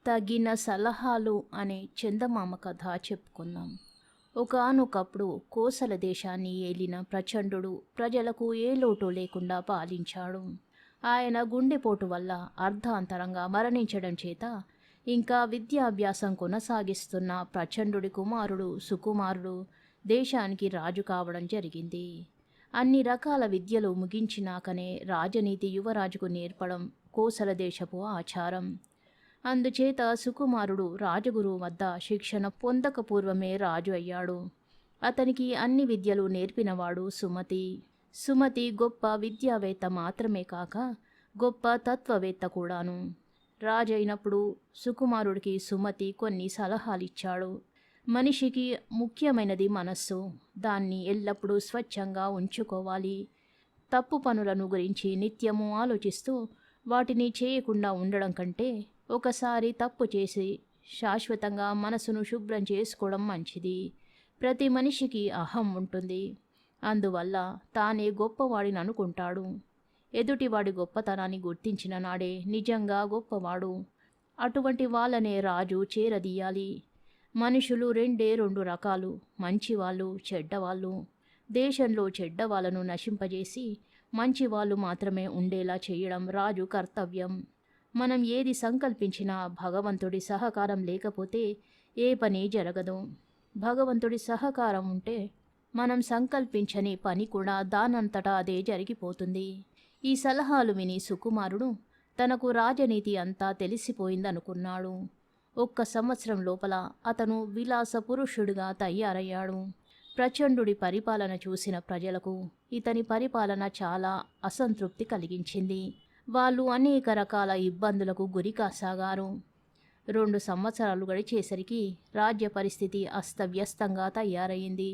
తగిన సలహాలు అనే చందమామ కథ చెప్పుకుందాం. ఒకానొకప్పుడు కోసల దేశాన్ని ఏలిన ప్రచండుడు ప్రజలకు ఏ లోటు లేకుండా పాలించాడు. ఆయన గుండెపోటు వల్ల అర్ధాంతరంగా మరణించడం చేత ఇంకా విద్యాభ్యాసం కొనసాగిస్తున్న ప్రచండుడి కుమారుడు సుకుమారుడు దేశానికి రాజు కావడం జరిగింది. అన్ని రకాల విద్యలు ముగించినాకనే రాజనీతి యువరాజుకు నేర్పడం కోసల దేశపు ఆచారం. అందుచేత సుకుమారుడు రాజగురువు వద్ద శిక్షణ పొందక పూర్వమే రాజు అయ్యాడు. అతనికి అన్ని విద్యలు నేర్పినవాడు సుమతి. సుమతి గొప్ప విద్యావేత్త మాత్రమే కాక గొప్ప తత్వవేత్త కూడాను. రాజైనప్పుడు సుకుమారుడికి సుమతి కొన్ని సలహాలిచ్చాడు. మనిషికి ముఖ్యమైనది మనస్సు. దాన్ని ఎల్లప్పుడూ స్వచ్ఛంగా ఉంచుకోవాలి. తప్పు పనులను గురించి నిత్యము ఆలోచిస్తూ వాటిని చేయకుండా ఉండడం కంటే ఒకసారి తప్పు చేసి శాశ్వతంగా మనసును శుభ్రం చేసుకోవడం మంచిది. ప్రతి మనిషికి అహం ఉంటుంది. అందువల్ల తానే గొప్పవాడిని అనుకుంటాడు. ఎదుటివాడి గొప్పతనాన్ని గుర్తించిన నాడే నిజంగా గొప్పవాడు. అటువంటి వాళ్ళనే రాజు చేరదీయాలి. మనుషులు రెండు రకాలు, మంచివాళ్ళు, చెడ్డవాళ్ళు. దేశంలో చెడ్డవాళ్ళను నశింపజేసి మంచివాళ్ళు మాత్రమే ఉండేలా చేయడం రాజు కర్తవ్యం. మనం ఏది సంకల్పించినా భగవంతుడి సహకారం లేకపోతే ఏ పని జరగదు. భగవంతుడి సహకారం ఉంటే మనం సంకల్పించని పని కూడా దానంతటా అదే జరిగిపోతుంది. ఈ సలహాలు విని సుకుమారుడు తనకు రాజనీతి అంతా తెలిసిపోయిందనుకున్నాడు. 1 సంవత్సరం లోపల అతను విలాస పురుషుడిగా తయారయ్యాడు. ప్రచండుడి పరిపాలన చూసిన ప్రజలకు ఇతని పరిపాలన చాలా అసంతృప్తి కలిగించింది. వాళ్ళు అనేక రకాల ఇబ్బందులకు గురికాసాగారు. 2 సంవత్సరాలు గడిచేసరికి రాజ్య పరిస్థితి అస్తవ్యస్తంగా తయారైంది.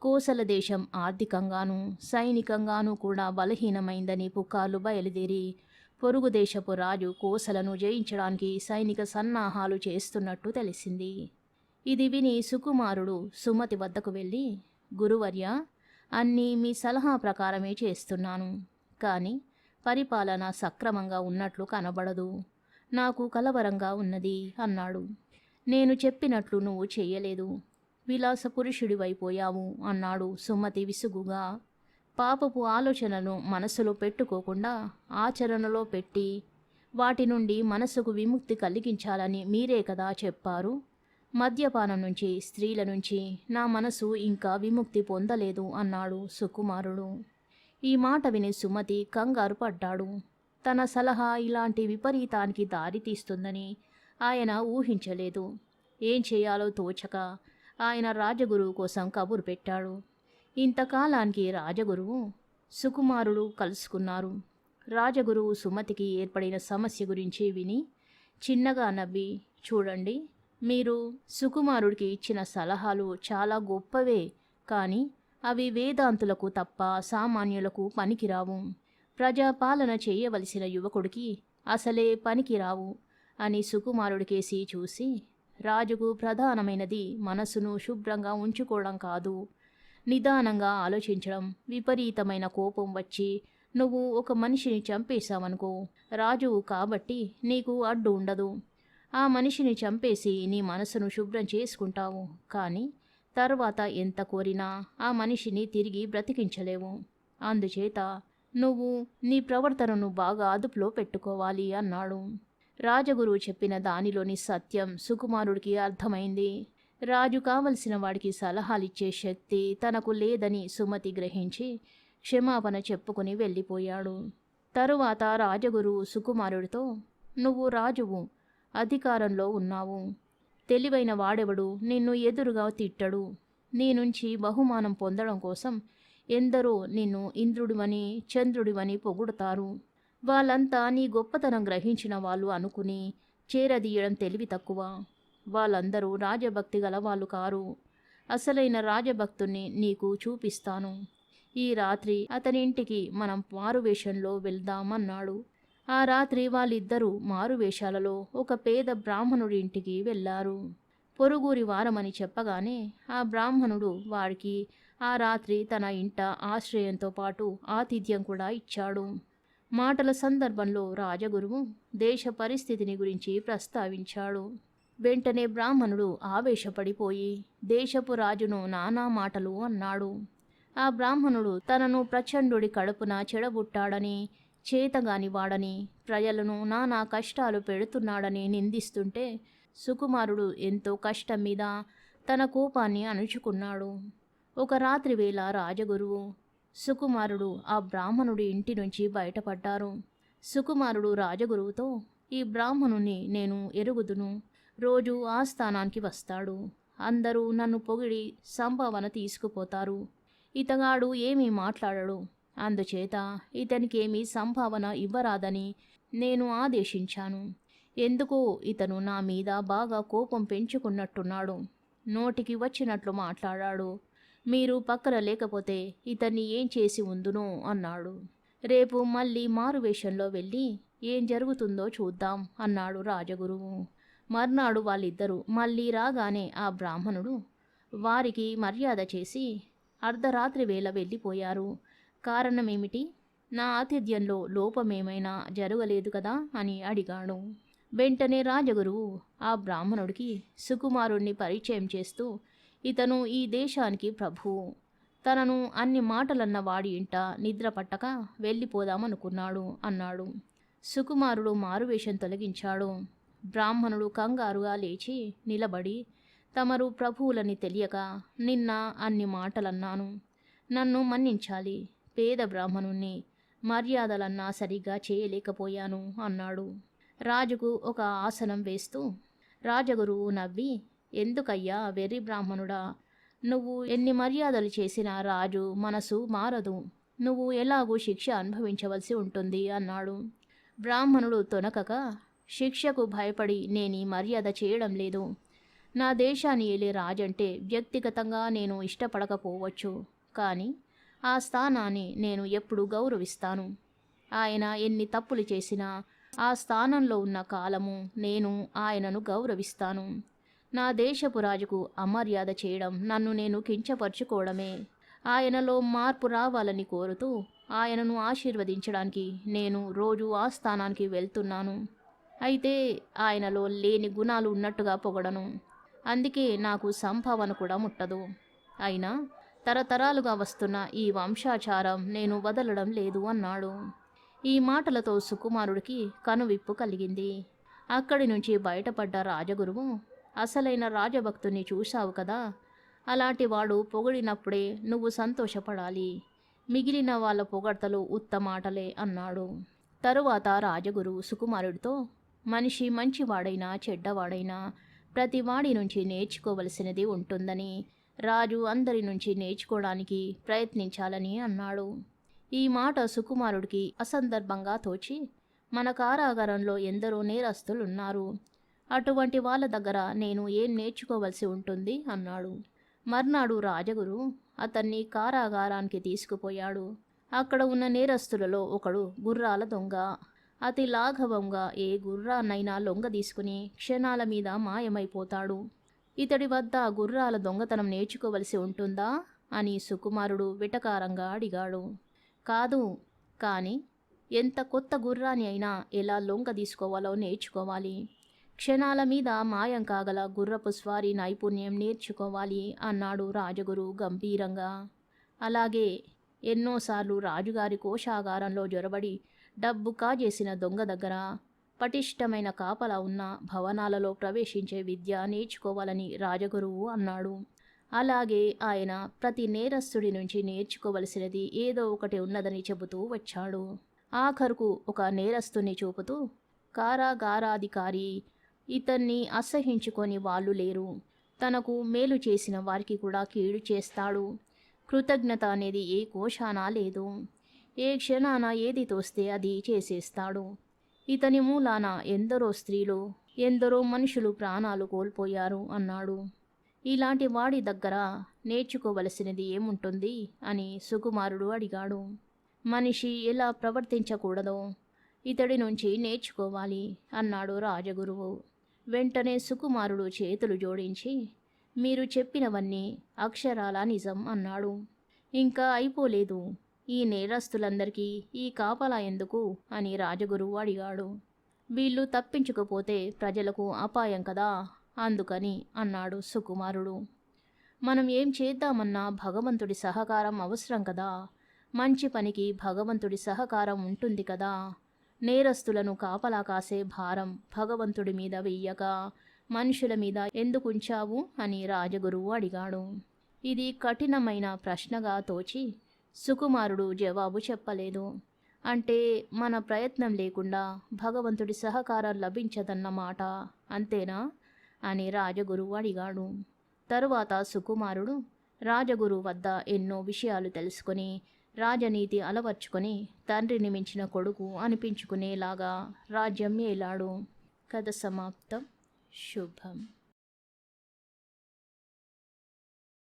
కోసల దేశం ఆర్థికంగానూ సైనికంగానూ కూడా బలహీనమైందని పుకార్లు బయలుదేరి పొరుగు దేశపు రాజు కోసలను జయించడానికి సైనిక సన్నాహాలు చేస్తున్నట్టు తెలిసింది. ఇది విని సుకుమారుడు సుమతి వద్దకు వెళ్ళి, గురువర్య, అన్నీ మీ సలహా ప్రకారమే చేస్తున్నాను. కానీ పరిపాలన సక్రమంగా ఉన్నట్లు కనబడదు. నాకు కలవరంగా ఉన్నది అన్నాడు. నేను చెప్పినట్లు నువ్వు చెయ్యలేదు. విలాస పురుషుడివైపోయావు అన్నాడు సుమతి విసుగుగా. పాపపు ఆలోచనలను మనసులో పెట్టుకోకుండా ఆచరణలో పెట్టి వాటి నుండి మనసుకు విముక్తి కలిగించాలని మీరే కదా చెప్పారు. మద్యపానం నుంచి, స్త్రీల నుంచి నా మనసు ఇంకా విముక్తి పొందలేదు అన్నాడు సుకుమారుడు. ఈ మాట విని సుమతి కంగారు పడ్డాడు. తన సలహా ఇలాంటి విపరీతానికి దారితీస్తుందని ఆయన ఊహించలేదు. ఏం చేయాలో తోచక ఆయన రాజగురువు కోసం కబురు పెట్టాడు. ఇంతకాలానికి రాజగురువు సుకుమారుడు కలుసుకున్నారు. రాజగురువు సుమతికి ఏర్పడిన సమస్య గురించి విని చిన్నగా నవ్వి, చూడండి, మీరు సుకుమారుడికి ఇచ్చిన సలహాలు చాలా గొప్పవే, కానీ అవి వేదాంతులకు తప్ప సామాన్యులకు పనికిరావు. ప్రజాపాలన చేయవలసిన యువకుడికి అసలే పనికిరావు అని సుకుమారుడికేసి చూసి, రాజుకు ప్రధానమైనది మనసును శుభ్రంగా ఉంచుకోవడం కాదు, నిదానంగా ఆలోచించడం. విపరీతమైన కోపం వచ్చి నువ్వు ఒక మనిషిని చంపేశావనుకో, రాజువు కాబట్టి నీకు అడ్డు ఉండదు. ఆ మనిషిని చంపేసి నీ మనసును శుభ్రం చేసుకుంటావు. కానీ తర్వాత ఎంత కోరినా ఆ మనిషిని తిరిగి బ్రతికించలేవు. అందుచేత నువ్వు నీ ప్రవర్తనను బాగా అదుపులో పెట్టుకోవాలి అన్నాడు. రాజగురువు చెప్పిన దానిలోని సత్యం సుకుమారుడికి అర్థమైంది. రాజు కావలసిన వాడికి సలహాలిచ్చే శక్తి తనకు లేదని సుమతి గ్రహించి క్షమాపణ చెప్పుకుని వెళ్ళిపోయాడు. తరువాత రాజగురువు సుకుమారుడితో, నువ్వు రాజువు, అధికారంలో ఉన్నావు. తెలివైన వాడెవడు నిన్ను ఎదురుగా తిట్టడు. నీ నుంచి బహుమానం పొందడం కోసం ఎందరో నిన్ను ఇంద్రుడివని చంద్రుడివని పొగుడుతారు. వాళ్ళంతా నీ గొప్పతనం గ్రహించిన వాళ్ళు అనుకుని చేరదీయడం తెలివి తక్కువ. వాళ్ళందరూ రాజభక్తి గల వాళ్ళు కారు. అసలైన రాజభక్తుణ్ణి నీకు చూపిస్తాను. ఈ రాత్రి అతని ఇంటికి మనం మారువేషంలో వెళ్దామన్నాడు. ఆ రాత్రి వాళ్ళిద్దరూ మారువేషాలలో ఒక పేద బ్రాహ్మణుడి ఇంటికి వెళ్ళారు. పొరుగురి వారమని చెప్పగానే ఆ బ్రాహ్మణుడు వాడికి ఆ రాత్రి తన ఇంట ఆశ్రయంతో పాటు ఆతిథ్యం కూడా ఇచ్చాడు. మాటల సందర్భంలో రాజగురువు దేశ పరిస్థితిని గురించి ప్రస్తావించాడు. వెంటనే బ్రాహ్మణుడు ఆవేశపడిపోయి దేశపు రాజును నానా మాటలు అన్నాడు. ఆ బ్రాహ్మణుడు తనను ప్రచండుడి కడుపున చెడబుట్టాడని, చేతగానివాడని, ప్రజలను నానా కష్టాలు పెడుతున్నాడని నిందిస్తుంటే సుకుమారుడు ఎంతో కష్టం మీద తన కోపాన్ని అణుచుకున్నాడు. ఒక రాత్రి వేళ రాజగురువు, సుకుమారుడు ఆ బ్రాహ్మణుడి ఇంటి నుంచి బయటపడ్డారు. సుకుమారుడు రాజగురువుతో, ఈ బ్రాహ్మణుని నేను ఎరుగుదును, రోజు ఆ స్థానానికి వస్తాడు. అందరూ నన్ను పొగిడి సంభావన తీసుకుపోతారు. ఇతగాడు ఏమీ మాట్లాడడు, అందుచేత ఇతనికేమీ సంభావన ఇవ్వరాదని నేను ఆదేశించాను. ఎందుకో ఇతను నా మీద బాగా కోపం పెంచుకున్నట్టున్నాడు. నోటికి వచ్చినట్లు మాట్లాడాడు. మీరు పక్కన లేకపోతే ఇతన్ని ఏం చేసి ఉందునో అన్నాడు. రేపు మళ్ళీ మారువేషంలో వెళ్ళి ఏం జరుగుతుందో చూద్దాం అన్నాడు రాజగురువు. మర్నాడు వాళ్ళిద్దరూ మళ్ళీ రాగానే ఆ బ్రాహ్మణుడు వారికి మర్యాద చేసి అర్ధరాత్రి వేళ వెళ్ళిపోయారు. కారణమేమిటి? నా ఆతిథ్యంలో లోపమేమైనా జరగలేదు కదా అని అడిగాడు. వెంటనే రాజగురువు ఆ బ్రాహ్మణుడికి సుకుమారుణ్ణి పరిచయం చేస్తూ, ఇతను ఈ దేశానికి ప్రభువు. తనను అన్ని మాటలన్న వాడి ఇంట నిద్ర పట్టక వెళ్ళిపోదామనుకున్నాడు అన్నాడు. సుకుమారుడు మారువేషం తొలగించాడు. బ్రాహ్మణుడు కంగారుగా లేచి నిలబడి, తమరు ప్రభువులని తెలియక నిన్న అన్ని మాటలన్నాను. నన్ను మన్నించాలి. పేద బ్రాహ్మణుణ్ణి, మర్యాదలన్నా సరిగ్గా చేయలేకపోయాను అన్నాడు. రాజుకు ఒక ఆసనం వేస్తూ రాజగురువు నవ్వి, ఎందుకయ్యా వెర్రి బ్రాహ్మణుడా, నువ్వు ఎన్ని మర్యాదలు చేసినా రాజు మనసు మారదు. నువ్వు ఎలాగూ శిక్ష అనుభవించవలసి ఉంటుంది అన్నాడు. బ్రాహ్మణుడు తొనకక, శిక్షకు భయపడి నేనీ మర్యాద చేయడం లేదు. నా దేశాన్ని ఏలే రాజంటే వ్యక్తిగతంగా నేను ఇష్టపడకపోవచ్చు, కానీ ఆ స్థానాన్ని నేను ఎప్పుడూ గౌరవిస్తాను. ఆయన ఎన్ని తప్పులు చేసినా ఆ స్థానంలో ఉన్న కాలము నేను ఆయనను గౌరవిస్తాను. నా దేశపు రాజుకు అమర్యాద చేయడం నన్ను నేను కించపరుచుకోవడమే. ఆయనలో మార్పు రావాలని కోరుతూ ఆయనను ఆశీర్వదించడానికి నేను రోజు ఆ స్థానానికి వెళ్తున్నాను. అయితే ఆయనలో లేని గుణాలు ఉన్నట్టుగా పొగడను. అందుకే నాకు సంభావన కూడా ముట్టదు. అయినా తరతరాలుగా వస్తున్న ఈ వంశాచారం నేను వదలడం లేదు అన్నాడు. ఈ మాటలతో సుకుమారుడికి కనువిప్పు కలిగింది. అక్కడి నుంచి బయటపడ్డ రాజగురువు, అసలైన రాజభక్తుని చూశావు కదా, అలాంటి వాడు పొగిడినప్పుడే నువ్వు సంతోషపడాలి. మిగిలిన వాళ్ళ పొగడ్తలు ఉత్తమాటలే అన్నాడు. తరువాత రాజగురువు సుకుమారుడితో, మనిషి మంచివాడైనా చెడ్డవాడైనా ప్రతి వాడి నుంచి నేర్చుకోవలసినది ఉంటుందని, రాజు అందరి నుంచి నేర్చుకోవడానికి ప్రయత్నించాలని అన్నాడు. ఈ మాట సుకుమారుడికి అసందర్భంగా తోచి, మన కారాగారంలో ఎందరో నేరస్తులున్నారు. అటువంటి వాళ్ళ దగ్గర నేను ఏం నేర్చుకోవలసి ఉంటుంది అన్నాడు. మర్నాడు రాజగురు అతన్ని కారాగారానికి తీసుకుపోయాడు. అక్కడ ఉన్న నేరస్తులలో ఒకడు గుర్రాల దొంగ. అతి లాఘవంగా ఏ గుర్రాన్నైనా లొంగ తీసుకుని క్షణాల మీద మాయమైపోతాడు. ఇతడి వద్ద గుర్రాల దొంగతనం నేర్చుకోవలసి ఉంటుందా అని సుకుమారుడు వెటకారంగా అడిగాడు. కాదు, కానీ ఎంత కొత్త గుర్రాన్ని అయినా ఎలా లొంగ తీసుకోవాలో నేర్చుకోవాలి. క్షణాల మీద మాయం కాగల గుర్రపు స్వారీ నైపుణ్యం నేర్చుకోవాలి అన్నాడు రాజగురు గంభీరంగా. అలాగే ఎన్నోసార్లు రాజుగారి కోశాగారంలో జొరబడి డబ్బు కాజేసిన దొంగ దగ్గర పటిష్టమైన కాపలా ఉన్న భవనాలలో ప్రవేశించే విద్య నేర్చుకోవాలని రాజగురువు అన్నాడు. అలాగే ఆయన ప్రతి నేరస్తుడి నుంచి నేర్చుకోవలసినది ఏదో ఒకటి ఉన్నదని చెబుతూ వచ్చాడు. ఆఖరుకు ఒక నేరస్తుని చూపుతూ, కారాగారాధికారి ఇతన్ని అసహించుకొని వాళ్ళు లేరు. తనకు మేలు చేసిన వారికి కూడా కీడు చేస్తాడు. కృతజ్ఞత అనేది ఏ కోశానా లేదు. ఏ క్షణాన ఏది తోస్తే అది చేసేస్తాడు. ఇతని మూలాన ఎందరో స్త్రీలు, ఎందరో మనుషులు ప్రాణాలు కోల్పోయారు అన్నాడు. ఇలాంటి వాడి దగ్గర నేర్చుకోవలసినది ఏముంటుంది అని సుకుమారుడు అడిగాడు. మనిషి ఎలా ప్రవర్తించకూడదో ఇతడి నుంచి నేర్చుకోవాలి అన్నాడు రాజగురువు. వెంటనే సుకుమారుడు చేతులు జోడించి, మీరు చెప్పినవన్నీ అక్షరాల నిజం అన్నాడు. ఇంకా అయిపోలేదు. ఈ నేరస్తులందరికీ ఈ కాపలా ఎందుకు అని రాజగురువు అడిగాడు. వీళ్ళు తప్పించుకపోతే ప్రజలకు అపాయం కదా, అందుకని అన్నాడు సుకుమారుడు. మనం ఏం చేద్దామన్నా భగవంతుడి సహకారం అవసరం కదా, మంచి పనికి భగవంతుడి సహకారం ఉంటుంది కదా. నేరస్తులను కాపలా కాసే భారం భగవంతుడి మీద వెయ్యక మనుషుల మీద ఎందుకుంచావు అని రాజగురువు అడిగాడు. ఇది కఠినమైన ప్రశ్నగా తోచి సుకుమారుడు జవాబు చెప్పలేదు. అంటే మన ప్రయత్నం లేకుండా భగవంతుడి సహకారం లభించదన్నమాట, అంతేనా అని రాజగురువు అడిగాడు. తరువాత సుకుమారుడు రాజగురువు వద్ద ఎన్నో విషయాలు తెలుసుకొని రాజనీతి అలవర్చుకొని తండ్రిని మించిన కొడుకు అనిపించుకునేలాగా రాజ్యం ఏలాడు. కథ సమాప్తం. శుభం.